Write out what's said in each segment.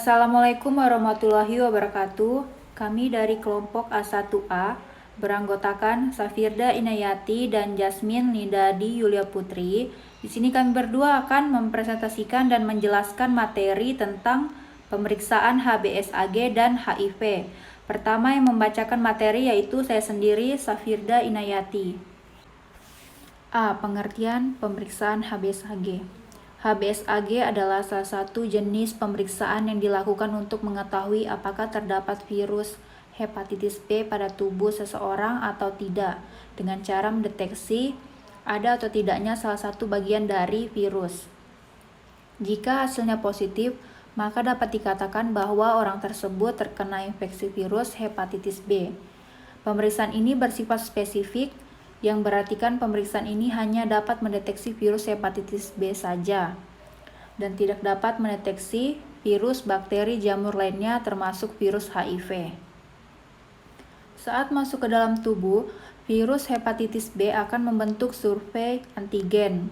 Assalamualaikum warahmatullahi wabarakatuh. Kami dari kelompok A1A beranggotakan Safirda Inayati dan Jasmine Nidadi Yulia Putri. Di sini kami berdua akan mempresentasikan dan menjelaskan materi tentang pemeriksaan HBsAg dan HIV. Pertama yang membacakan materi yaitu saya sendiri, Safirda Inayati. A. Pengertian pemeriksaan HBsAg. HBsAg adalah salah satu jenis pemeriksaan yang dilakukan untuk mengetahui apakah terdapat virus hepatitis B pada tubuh seseorang atau tidak, dengan cara mendeteksi ada atau tidaknya salah satu bagian dari virus. Jika hasilnya positif, maka dapat dikatakan bahwa orang tersebut terkena infeksi virus hepatitis B. Pemeriksaan ini bersifat spesifik, yang berartikan pemeriksaan ini hanya dapat mendeteksi virus hepatitis B saja dan tidak dapat mendeteksi virus, bakteri, jamur lainnya termasuk virus HIV. Saat masuk ke dalam tubuh, virus hepatitis B akan membentuk survei antigen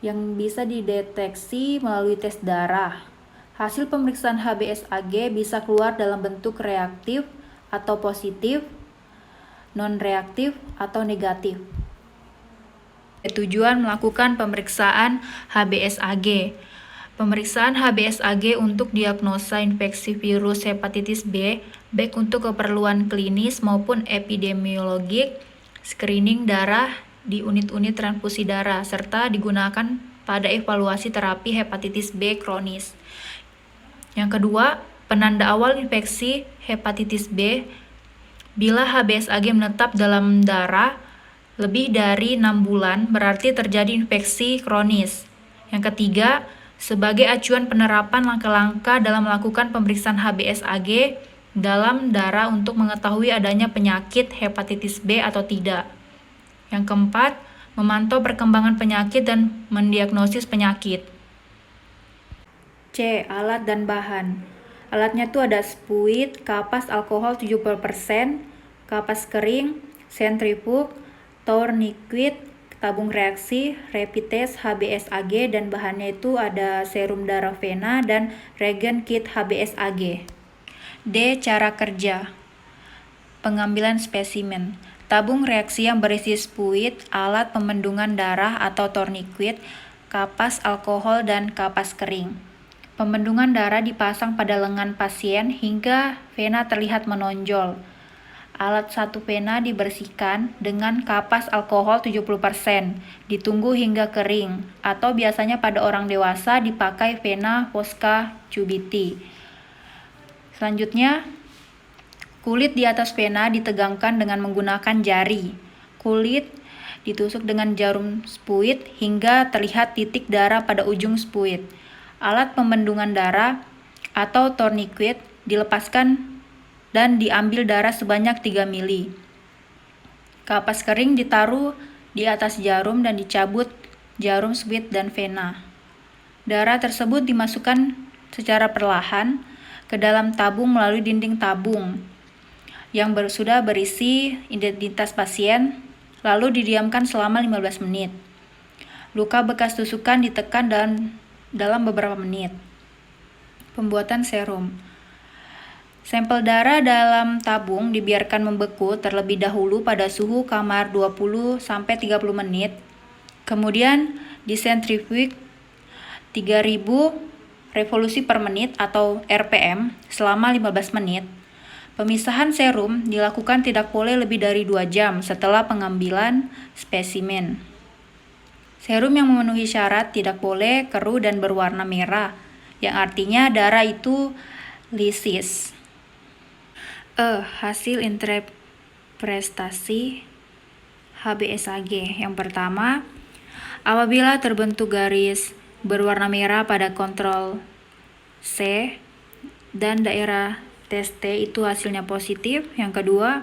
yang bisa dideteksi melalui tes darah. Hasil pemeriksaan HBsAg bisa keluar dalam bentuk reaktif atau positif, non-reaktif atau negatif. Tujuan melakukan pemeriksaan HBsAg. Pemeriksaan HBsAg untuk diagnosa infeksi virus hepatitis B, baik untuk keperluan klinis maupun epidemiologik, screening darah di unit-unit transfusi darah, serta digunakan pada evaluasi terapi hepatitis B kronis. Yang kedua, penanda awal infeksi hepatitis B. Bila HBsAg menetap dalam darah lebih dari 6 bulan, berarti terjadi infeksi kronis. Yang ketiga, sebagai acuan penerapan langkah-langkah dalam melakukan pemeriksaan HBsAg dalam darah untuk mengetahui adanya penyakit hepatitis B atau tidak. Yang keempat, memantau perkembangan penyakit dan mendiagnosis penyakit. C. Alat dan bahan. Alatnya tuh ada spuit, kapas alkohol 70%, kapas kering, sentrifug, tourniquet, tabung reaksi, rapid test HBsAg, dan bahannya itu ada serum darah vena dan reagen kit HBsAg. D. Cara kerja. Pengambilan spesimen. Tabung reaksi yang berisi spuit, alat pembendungan darah atau tourniquet, kapas alkohol, dan kapas kering. Pembendungan darah dipasang pada lengan pasien hingga vena terlihat menonjol. Alat satu vena dibersihkan dengan kapas alkohol 70%, ditunggu hingga kering, atau biasanya pada orang dewasa dipakai vena fosca cubiti. Selanjutnya, kulit di atas vena ditegangkan dengan menggunakan jari. Kulit ditusuk dengan jarum spuit hingga terlihat titik darah pada ujung spuit. Alat pembendungan darah atau tourniquet dilepaskan dan diambil darah sebanyak 3 mili. Kapas kering ditaruh di atas jarum dan dicabut jarum spuit dan vena. Darah tersebut dimasukkan secara perlahan ke dalam tabung melalui dinding tabung yang sudah berisi identitas pasien, lalu didiamkan selama 15 menit. Luka bekas tusukan ditekan dalam beberapa menit. Pembuatan serum. Sampel darah dalam tabung dibiarkan membeku terlebih dahulu pada suhu kamar 20-30 menit. Kemudian disentrifug 3000 revolusi per menit atau RPM selama 15 menit. Pemisahan serum dilakukan tidak boleh lebih dari 2 jam setelah pengambilan spesimen. Serum yang memenuhi syarat tidak boleh keruh dan berwarna merah, yang artinya darah itu lisis. Hasil interpretasi HBsAg. Yang pertama, apabila terbentuk garis berwarna merah pada kontrol C dan daerah tes T itu hasilnya positif. Yang kedua,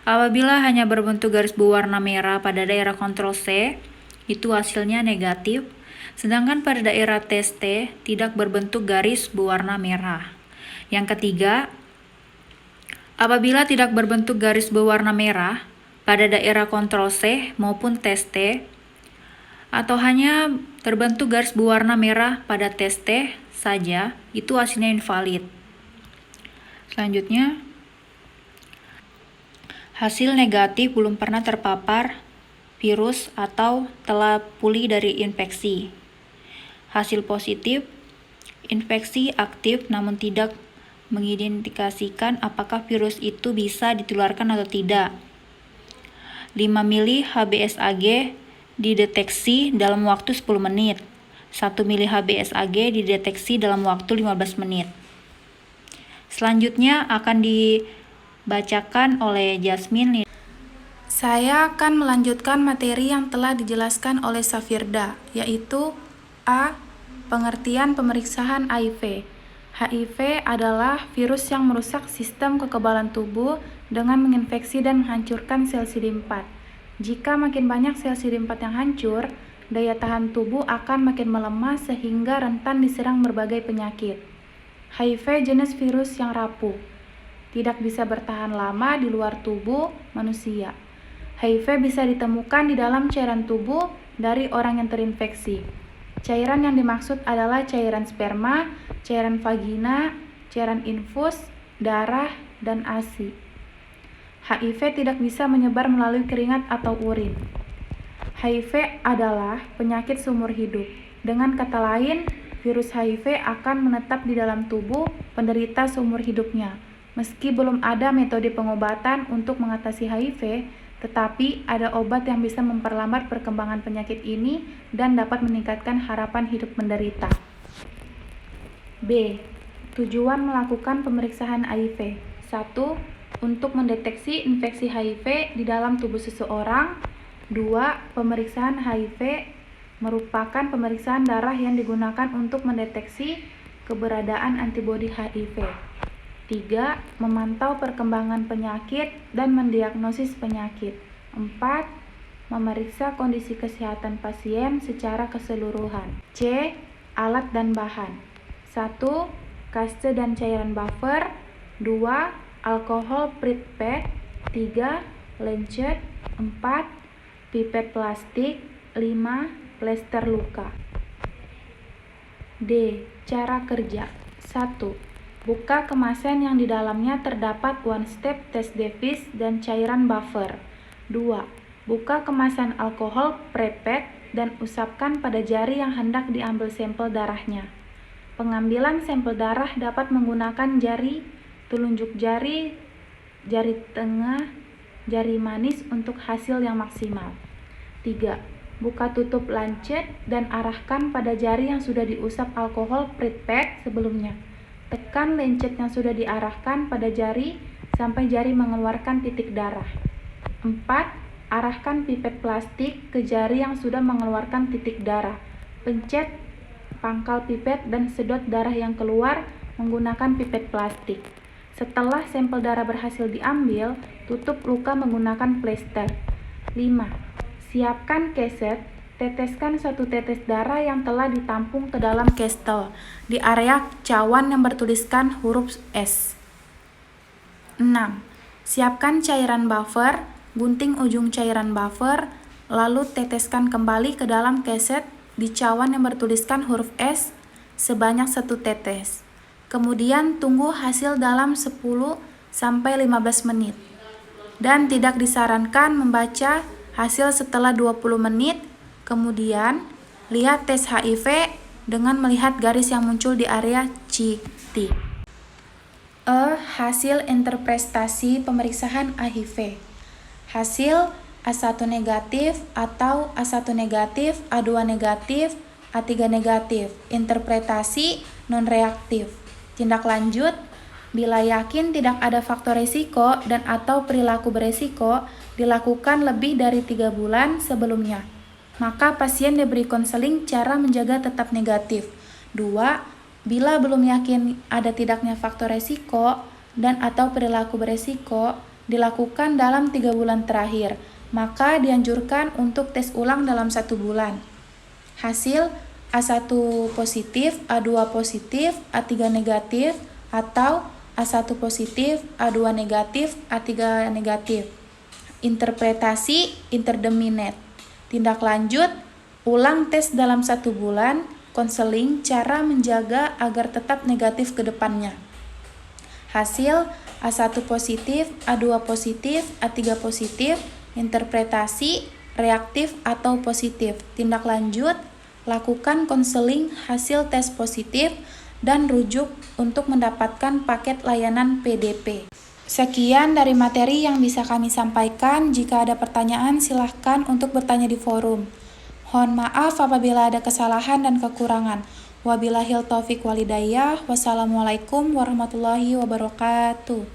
apabila hanya berbentuk garis berwarna merah pada daerah kontrol C, itu hasilnya negatif, sedangkan pada daerah tes T tidak berbentuk garis berwarna merah. Yang ketiga, apabila tidak berbentuk garis berwarna merah pada daerah kontrol C maupun tes T, atau hanya terbentuk garis berwarna merah pada tes T saja, itu hasilnya invalid. Selanjutnya, hasil negatif belum pernah terpapar virus atau telah pulih dari infeksi. Hasil positif, infeksi aktif namun tidak mengidentifikasikan apakah virus itu bisa ditularkan atau tidak. 5 mili HBsAg dideteksi dalam waktu 10 menit. 1 mili HBsAg dideteksi dalam waktu 15 menit. Selanjutnya akan dibacakan oleh Jasmine. Saya akan melanjutkan materi yang telah dijelaskan oleh Safirda, yaitu A. Pengertian pemeriksaan HIV. HIV adalah virus yang merusak sistem kekebalan tubuh dengan menginfeksi dan menghancurkan sel CD4. Jika makin banyak sel CD4 yang hancur, daya tahan tubuh akan makin melemah sehingga rentan diserang berbagai penyakit. HIV jenis virus yang rapuh, tidak bisa bertahan lama di luar tubuh manusia. HIV bisa ditemukan di dalam cairan tubuh dari orang yang terinfeksi. Cairan yang dimaksud adalah cairan sperma, cairan vagina, cairan infus, darah, dan ASI. HIV tidak bisa menyebar melalui keringat atau urin. HIV adalah penyakit seumur hidup. Dengan kata lain, virus HIV akan menetap di dalam tubuh penderita seumur hidupnya. Meski belum ada metode pengobatan untuk mengatasi HIV, tetapi ada obat yang bisa memperlambat perkembangan penyakit ini dan dapat meningkatkan harapan hidup menderita. B. Tujuan melakukan pemeriksaan HIV. 1. Untuk mendeteksi infeksi HIV di dalam tubuh seseorang. 2. Pemeriksaan HIV merupakan pemeriksaan darah yang digunakan untuk mendeteksi keberadaan antibodi HIV. 3. Memantau perkembangan penyakit dan mendiagnosis penyakit. 4. Memeriksa kondisi kesehatan pasien secara keseluruhan. C. Alat dan bahan. 1. Kaste dan cairan buffer. 2. Alkohol pipet. 3. Lancet. 4. Pipet plastik. 5. Plester luka. D. Cara kerja. 1. Buka kemasan yang di dalamnya terdapat one-step test device dan cairan buffer. 2. Buka kemasan alkohol pipet dan usapkan pada jari yang hendak diambil sampel darahnya. Pengambilan sampel darah dapat menggunakan jari, telunjuk jari, jari tengah, jari manis untuk hasil yang maksimal. 3. Buka tutup lancet dan arahkan pada jari yang sudah diusap alkohol pipet sebelumnya. Tekan lancet yang sudah diarahkan pada jari sampai jari mengeluarkan titik darah. 4. Arahkan pipet plastik ke jari yang sudah mengeluarkan titik darah. Pencet pangkal pipet dan sedot darah yang keluar menggunakan pipet plastik. Setelah sampel darah berhasil diambil, tutup luka menggunakan plester. 5. Siapkan keset. Teteskan 1 tetes darah yang telah ditampung ke dalam kestel di area cawan yang bertuliskan huruf S. 6. Siapkan cairan buffer, gunting ujung cairan buffer, lalu teteskan kembali ke dalam keset di cawan yang bertuliskan huruf S sebanyak 1 tetes. Kemudian tunggu hasil dalam 10-15 menit. Dan tidak disarankan membaca hasil setelah 20 menit. Kemudian, lihat tes HIV dengan melihat garis yang muncul di area CT. Hasil interpretasi pemeriksaan HIV. Hasil A1 negatif atau A1 negatif, A2 negatif, A3 negatif. Interpretasi non-reaktif. Tindak lanjut, bila yakin tidak ada faktor risiko dan atau perilaku beresiko, dilakukan lebih dari 3 bulan sebelumnya. Maka pasien diberi konseling cara menjaga tetap negatif. 2. Bila belum yakin ada tidaknya faktor resiko dan atau perilaku beresiko, dilakukan dalam 3 bulan terakhir. Maka dianjurkan untuk tes ulang dalam 1 bulan. Hasil A1 positif, A2 positif, A3 negatif, atau A1 positif, A2 negatif, A3 negatif. Interpretasi interdeminate. Tindak lanjut, ulang tes dalam 1 bulan, konseling cara menjaga agar tetap negatif ke depannya. Hasil A1 positif, A2 positif, A3 positif, interpretasi, reaktif atau positif. Tindak lanjut, lakukan konseling hasil tes positif dan rujuk untuk mendapatkan paket layanan PDP. Sekian dari materi yang bisa kami sampaikan. Jika ada pertanyaan, silahkan untuk bertanya di forum. Mohon maaf apabila ada kesalahan dan kekurangan. Wabillahil taufiq walhidayah. Wassalamualaikum warahmatullahi wabarakatuh.